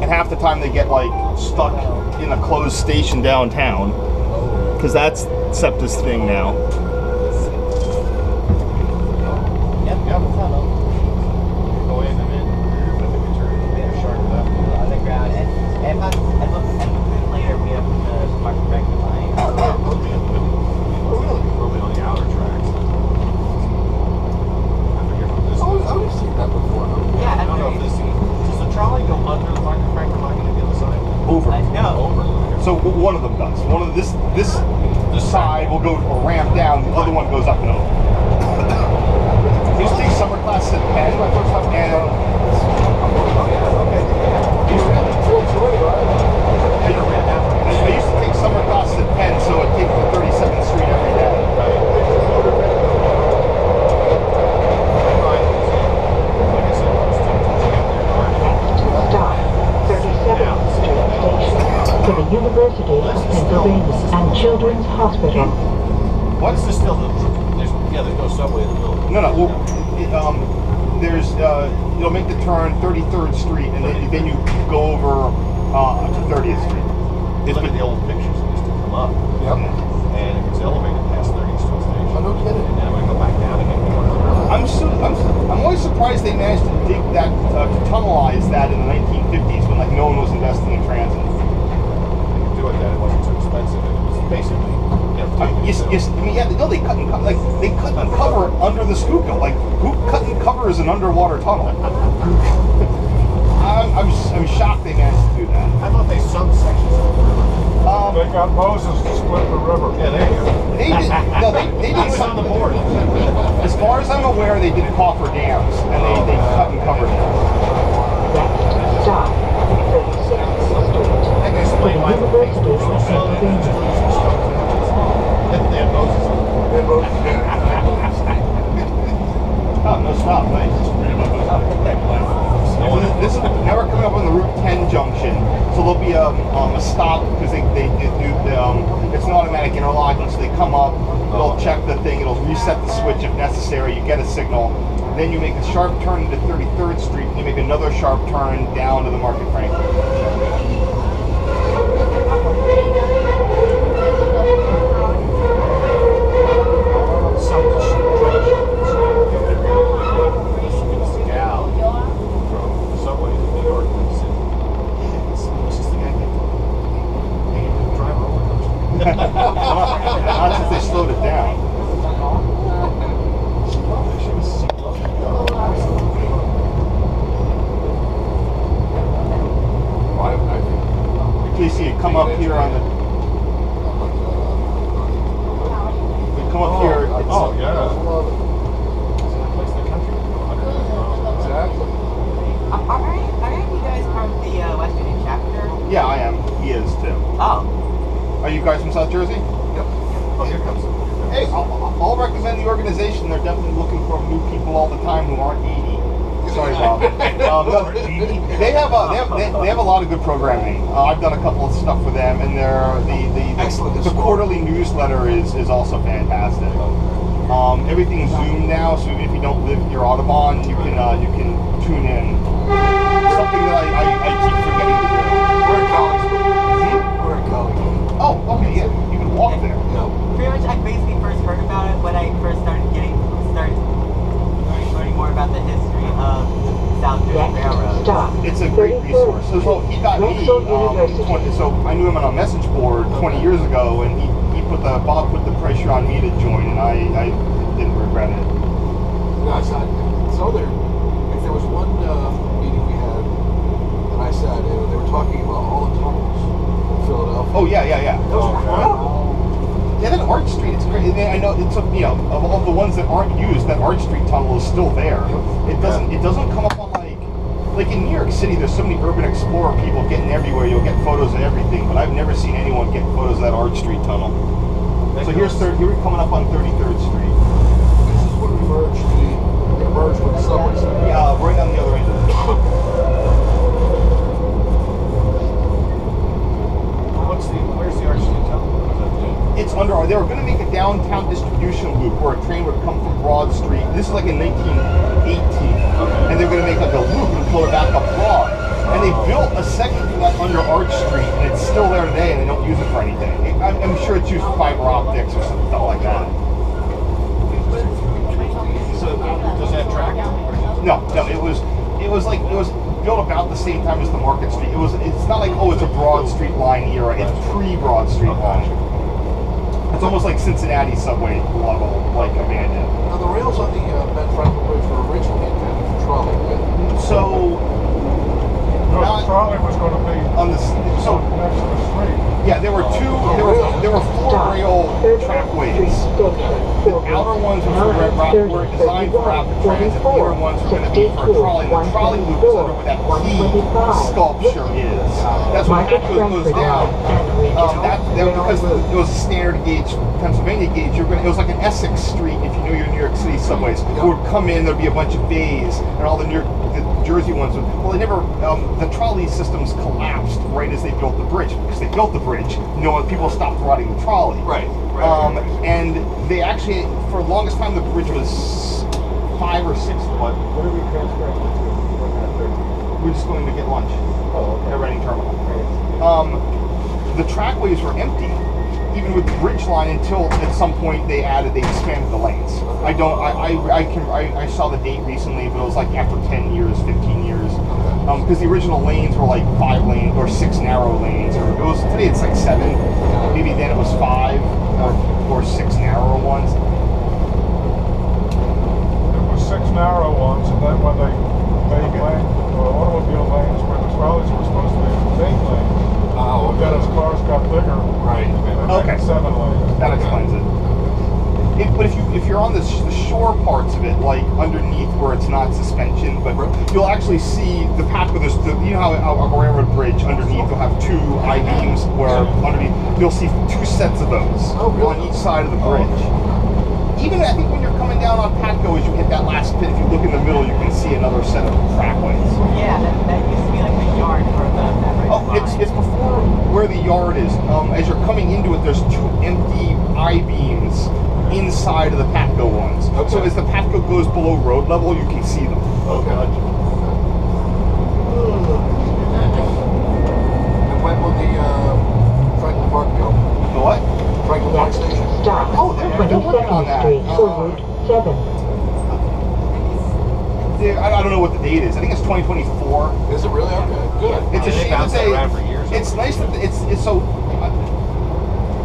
and half the time they get like stuck in a closed station downtown, because that's SEPTA's thing now. So one of them does. One of this side will go a ramp down. The other one goes up and over. I used to take summer classes at Penn, and I used to take summer classes at Penn, so I'd take the 37th Street every day. To the University of Pennsylvania and Children's Hospital. What's this still? There's no subway in the middle. No. Well, there's you'll make the turn 33rd Street, and then you go over to 30th Street. Look at the old pictures. It used to come up. Yep. And it was elevated past 30th Street Station. Oh, no kidding. And now I go back down again. I'm always surprised they managed to dig that, to tunnelize that in the 1950s when like no one was investing in transit. With that, it wasn't too expensive, and it was basically they cut and cover under the Schuylkill. Like, who cut and covers an underwater tunnel? I'm shocked they managed to do that. I thought they sunk sections of the river. They got Moses to split the river. Yeah, there you go. They did was on the board. As far as I'm aware, they did coffer dams, and they cut and covered them. Stop. 36th Street. I can explain why the things go so slow. Oh, no stop, nice. This is now we're coming up on the Route 10 junction, so there'll be a stop because they do it's an automatic interlocking, so they come up, they'll check the thing, it'll reset the switch if necessary, you get a signal, then you make a sharp turn into 33rd Street, and you make another sharp turn down to the Market Franklin. Not since they slowed it down. You see it come up here on the. We come up here. Oh yeah. Exactly. Aren't you guys from the West Virginia chapter? Yeah, I am. He is too. Oh. Are you guys from South Jersey? Yep. Oh, here comes it. Hey, I'll recommend the organization. They're definitely looking for new people all the time who aren't 80. Sorry, Bob. No, they have a lot of good programming. I've done a couple of stuff with them, and the quarterly newsletter is also fantastic. Everything's Zoom now, so even if you don't live near Audubon, you can tune in. Something that I keep forgetting to do. We're in college. We're in college. Oh, okay, yeah, you can walk there. No. Pretty much, I basically first heard about it when I first started learning more about the history of South Jersey Railroad. Stop. It's a great resource. So he got me. So I knew him on a message board 20 years ago, and Bob put the pressure on me to join, and I didn't regret it. No, it's not. So if there was one meeting we had, and I said they were talking about all the tunnels in Philadelphia. Oh yeah. Those are incredible. Yeah, that Arch Street, it's great. I know it's of the ones that aren't used, that Arch Street tunnel is still there. It doesn't come up on like in New York City. There's so many urban explorer people getting everywhere. You'll get photos of everything, but I've never seen anyone get photos of that Arch Street tunnel. So here we're coming up on 33rd Street. This is when we merged with the subway center. Yeah, right on the other end of it. Where's the Arch Street tunnel? It's under. They were going to make a downtown distribution loop where a train would come from Broad Street. This is like in 1918, and they were going to make like a loop and pull it back up Broad. And they built a a segment of that under Arch Street, and it's still there today, and they don't use it for anything. I'm sure it's used for fiber optics or something like that. So does that track? No, it was built about the same time as the Market Street. It's not like, oh, it's a Broad Street line era. It's pre-Broad Street line. It's almost like Cincinnati subway level, like abandoned. Now the rails on the Ben Franklin Bridge were originally intended for trolley, right? So No, Not- the trolley was going to be on the so next to the street. yeah, there were two. There were four rail trackways. The outer ones were designed for rapid transit. The inner ones were going to be for trolley. The trolley loop is under where that key sculpture is. That's when Atco goes down. Because it was a standard gauge Pennsylvania gauge. It was like an Essex Street if you knew your New York City subways. It would come in, there'd be a bunch of bays, and all the Jersey ones would. Well, they never. The trolley systems collapsed right as they built the bridge because they built the bridge. People stopped riding the trolley. Right. And they actually, for the longest time, the bridge was 5 or 6 foot. What are we transferring to? We're just going to get lunch at Reading Terminal. The trackways were empty, even with the bridge line, until at some point they expanded the lanes. I saw the date recently, but it was like after 10 years, 15 years. Because the original lanes were like 5 lanes or 6 narrow lanes. Today it's like 7. Maybe then it was 5 or 6 narrow ones. There was 6 narrow ones, and then when they made automobile lanes where the trolleys were supposed to be 8 lanes. Oh, Then as cars got bigger, right. they made 7 lanes. That explains it. But if you're on the shore parts of it, like underneath where it's not suspension, but you'll actually see the path where there's you know how a railroad bridge underneath will have 2 I-beams where underneath you'll see 2 sets of those on each side of the bridge. Even I think when you're coming down on Patco, as you hit that last pit, if you look in the middle, you can see another set of trackways. Yeah, that used to be like the yard for the beverage line. It's before where the yard is. As you're coming into it, there's 2 empty I-beams inside of the Patco ones. Okay. So as the Patco goes below road level, you can see them. Okay. And when will the Franklin Park go? The what? Franklin Park Station? Stop. Oh, they're working on 22nd that. Street for Route 7. I don't know what the date is. I think it's 2024. Is it really? Okay, good. It's a They shame that bounced that around for years. It's nice that it's so.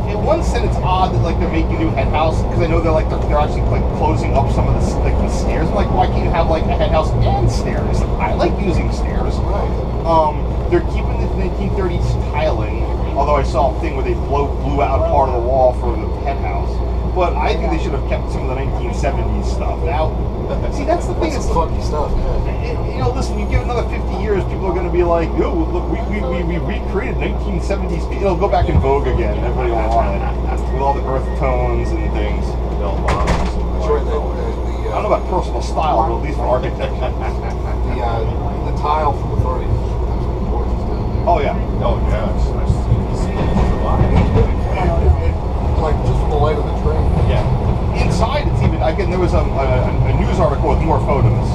In one sense, it's odd that like they're making a new head house because I know they're actually like closing up some of the the stairs. I'm like, why can't you have like a head house and stairs? Like, I like using stairs. Right. They're keeping the 1930s tiling, although I saw a thing where they blew out part of the wall for the head house. But I think they should have kept some of the 1970s stuff. Now, see, that's the thing. That's It's some funky stuff, yeah. listen, you give it another 50 years, people are going to be like, oh, look, we recreated 1970s. It'll go back in vogue again. Everybody will want it. With all the earth tones and things. Sure, I don't know about personal style, but at least for architecture. the tile from the 30s. Absolutely gorgeous down there. Oh, yeah. Oh, yeah. It's nice to see it. Like just from the light of the train. Yeah. Inside, it's even, again, there was a news article with more photos.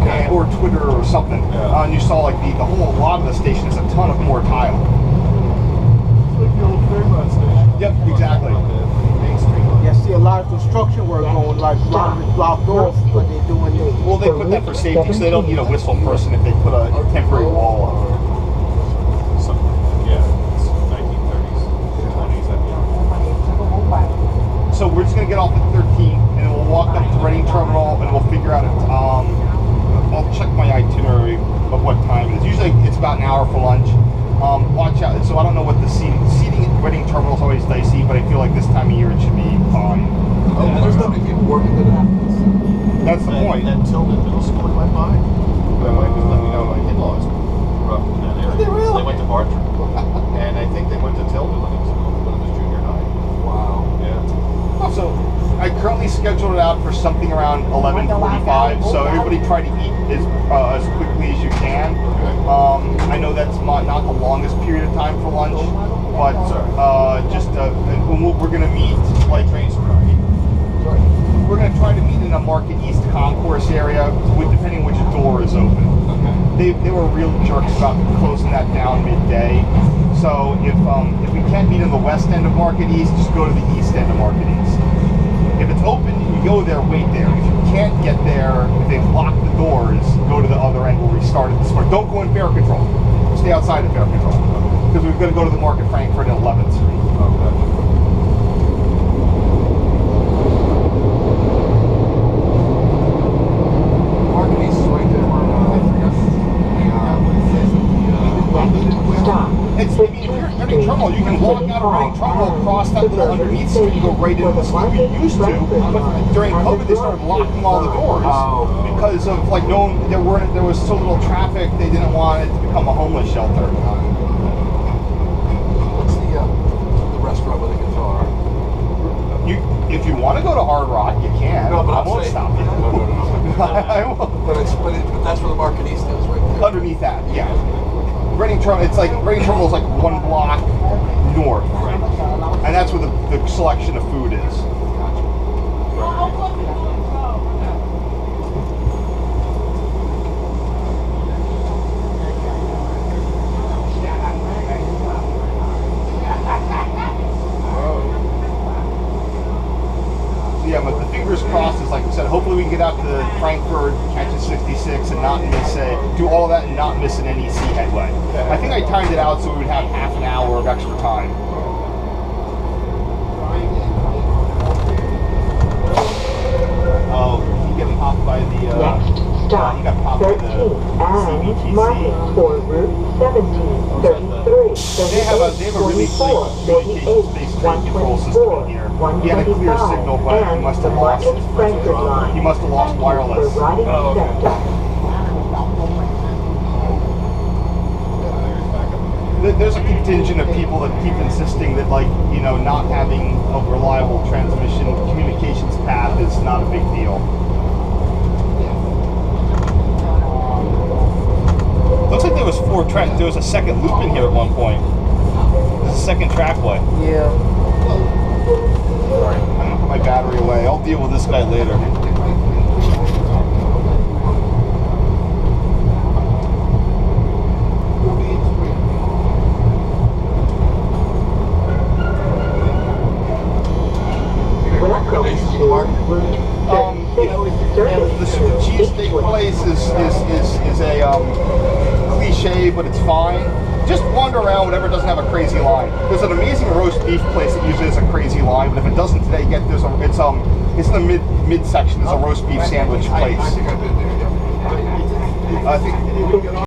Okay. Or Twitter or something. Yeah. And you saw like the whole lot of the station is a ton of more tile. It's like the old Fairmont station. Yep, exactly. Main Street. Yeah, see a lot of construction work going, like a lot of it's blocked off, but they're doing it. Well, they put that for safety, so they don't need a whistle person if they put a temporary wall up. Yeah, it's 1930s, 20s, I mean. So we're just gonna get off at 13, and then we'll walk up to Reading Terminal, and we'll figure out I'll check my itinerary of what time it is. Usually it's about an hour for lunch. Watch out. So I don't know what the seating at Reading Terminal is always dicey, but I feel like this time of year it should be fine. Oh, there's not many people working in it. That's the point. That Tilden Middle School in my mind. My wife was letting me know my in-laws grew up in that area. Did they really? They went to Bartram. And I think they went to Tilden when it was junior high. Wow. Yeah. So I currently scheduled it out for something around 11:45. So everybody try to eat as quickly as you can. I know that's not the longest period of time for lunch, but we're gonna meet like Trains were already. Sorry. we're going to try to meet in a Market East concourse area, depending which door is open. They were real jerks about closing that down midday. So if we can't meet in the west end of Market East, just go to the east end of Market East. If it's open, you go there, wait there. If you can't get there, if they've locked the doors, go to the other end. We'll restart it this morning. Don't go in fare control. Stay outside of fare control. Because we're going to go to the Market Frankfurt at 11th Street. Market East is right there where It's, I mean, if you're having trouble, you can walk out of Reading Terminal, cross that little underneath street, and go right into the street we used to. But during COVID, they started locking all the doors because of like there was so little traffic. They didn't want it to become a homeless shelter. What's the restaurant with the guitar? If you want to go to Hard Rock, you can. No, but I won't stop you. No. I won't. But that's where the Market East is, right there. Underneath that, yeah. Reading Terminal, it's like Reading Terminal is like one block north, and that's where the selection of food is. Yeah, but the fingers crossed is like we said. Hopefully, we can get out to Frankfurt, catch a 66, and not miss do all that and not miss an NEC headway. I think I timed it out so we would have half an hour of extra time. Oh, you getting popped by the? Next stop, you got popped by the 13 and CBTC. markings for Route 17, 33, They have a really 24, communications-based train control system in here. He had a clear signal, but he and must the have lost. Market Frankfurt line. He must have lost wireless. For riding SEPTA. There's a contingent of people that keep insisting that, like, you know, not having a reliable transmission communications path is not a big deal. Looks like there was there was a second loop in here at one point. There's a second trackway. Yeah. Sorry, I'm gonna put my battery away. I'll deal with this guy later. Welcome to Route 36, The cheesesteak place is a cliche, but it's fine. Just wander around, whatever doesn't have a crazy line. There's an amazing roast beef place that usually has a crazy line, but if it doesn't today, it's in the midsection. There's a roast beef sandwich place. I think I've been there. I think.